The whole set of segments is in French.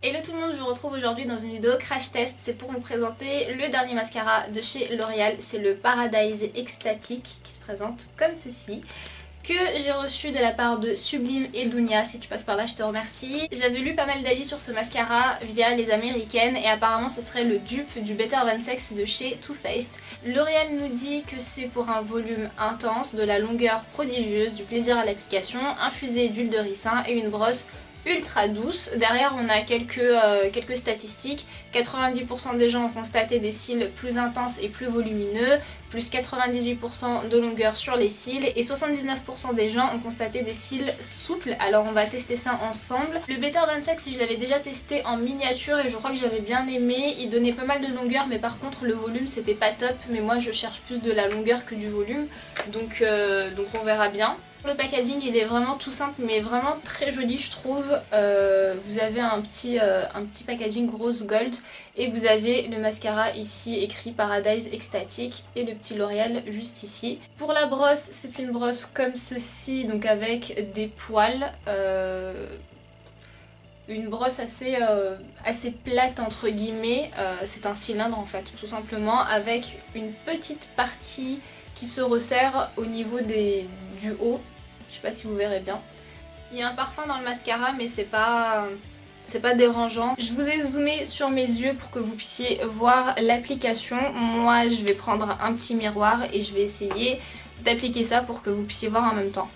Hello tout le monde, je vous retrouve aujourd'hui dans une vidéo crash test. C'est pour vous présenter le dernier mascara de chez L'Oréal. C'est le Paradise Extatic qui se présente comme ceci, que j'ai reçu de la part de Sublime et Dounia. Si tu passes par là, je te remercie. J'avais lu pas mal d'avis sur ce mascara via les américaines et apparemment ce serait le dupe du Better Than Sex de chez Too Faced. L'Oréal nous dit que c'est pour un volume intense, de la longueur prodigieuse, du plaisir à l'application, infusé d'huile de ricin et une brosse ultra douce. Derrière on a quelques statistiques. 90% des gens ont constaté des cils plus intenses et plus volumineux, plus 98% de longueur sur les cils et 79% des gens ont constaté des cils souples. Alors on va tester ça ensemble. Le Better Than Sex, je l'avais déjà testé en miniature et je crois que j'avais bien aimé. Il donnait pas mal de longueur mais par contre le volume c'était pas top, mais moi je cherche plus de la longueur que du volume, donc on verra bien. Le packaging il est vraiment tout simple mais vraiment très joli je trouve. Vous avez un petit packaging rose gold et vous avez le mascara ici écrit Paradise Extatic et le petit L'Oréal juste ici. Pour la brosse, c'est une brosse comme ceci, donc avec des poils. Une brosse assez plate entre guillemets, c'est un cylindre en fait tout simplement, avec une petite partie qui se resserre au niveau du haut. Je sais pas si vous verrez bien. Il y a un parfum dans le mascara mais c'est pas dérangeant. Je vous ai zoomé sur mes yeux pour que vous puissiez voir l'application. Moi je vais prendre un petit miroir et je vais essayer d'appliquer ça pour que vous puissiez voir en même temps.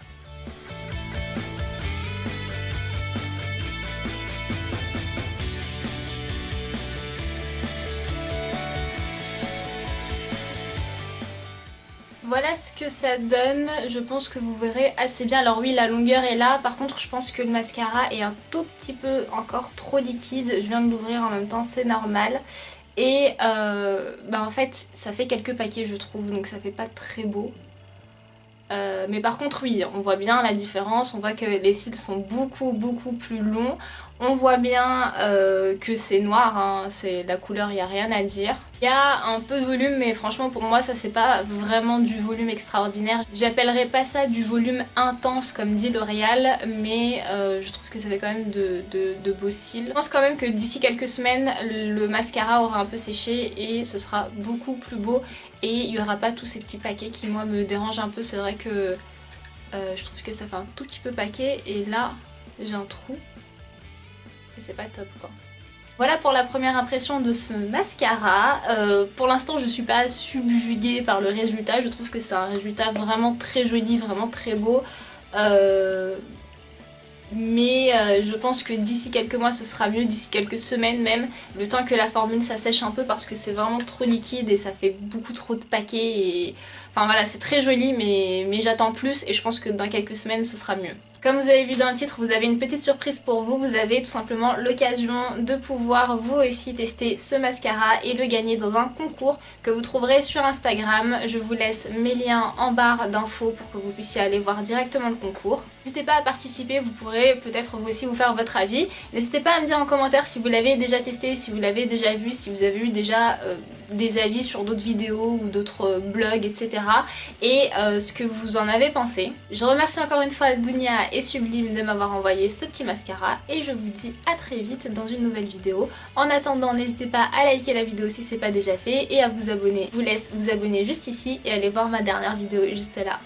Voilà ce que ça donne, je pense que vous verrez assez bien. Alors oui, la longueur est là, par contre je pense que le mascara est un tout petit peu encore trop liquide. Je viens de l'ouvrir en même temps, c'est normal. Et en fait ça fait quelques paquets je trouve, donc ça fait pas très beau. Mais par contre oui, on voit bien la différence, on voit que les cils sont beaucoup plus longs. On voit bien que c'est noir, hein, c'est la couleur, il n'y a rien à dire. Il y a un peu de volume mais franchement pour moi ça c'est pas vraiment du volume extraordinaire. J'appellerais pas ça du volume intense comme dit L'Oréal, mais je trouve que ça fait quand même de beaux cils. Je pense quand même que d'ici quelques semaines le mascara aura un peu séché et ce sera beaucoup plus beau et il n'y aura pas tous ces petits paquets qui moi me dérangent un peu. C'est vrai que je trouve que ça fait un tout petit peu paquet et là j'ai un trou. Et c'est pas top quoi. Voilà pour la première impression de ce mascara. Pour l'instant je suis pas subjuguée par le résultat, je trouve que c'est un résultat vraiment très joli, vraiment très beau. Mais je pense que d'ici quelques mois ce sera mieux, d'ici quelques semaines même, le temps que la formule s'assèche un peu parce que c'est vraiment trop liquide et ça fait beaucoup trop de paquets et... Enfin voilà, c'est très joli mais j'attends plus et je pense que dans quelques semaines ce sera mieux. Comme vous avez vu dans le titre, vous avez une petite surprise pour vous. Vous avez tout simplement l'occasion de pouvoir vous aussi tester ce mascara et le gagner dans un concours que vous trouverez sur Instagram. Je vous laisse mes liens en barre d'infos pour que vous puissiez aller voir directement le concours. N'hésitez pas à participer, vous pourrez peut-être vous aussi vous faire votre avis. N'hésitez pas à me dire en commentaire si vous l'avez déjà testé, si vous l'avez déjà vu, si vous avez eu déjà des avis sur d'autres vidéos ou d'autres blogs, etc. Et ce que vous en avez pensé. Je remercie encore une fois Dounia et Sublime de m'avoir envoyé ce petit mascara et je vous dis à très vite dans une nouvelle vidéo. En attendant, n'hésitez pas à liker la vidéo si c'est pas déjà fait et à vous abonner. Je vous laisse vous abonner juste ici et aller voir ma dernière vidéo juste là.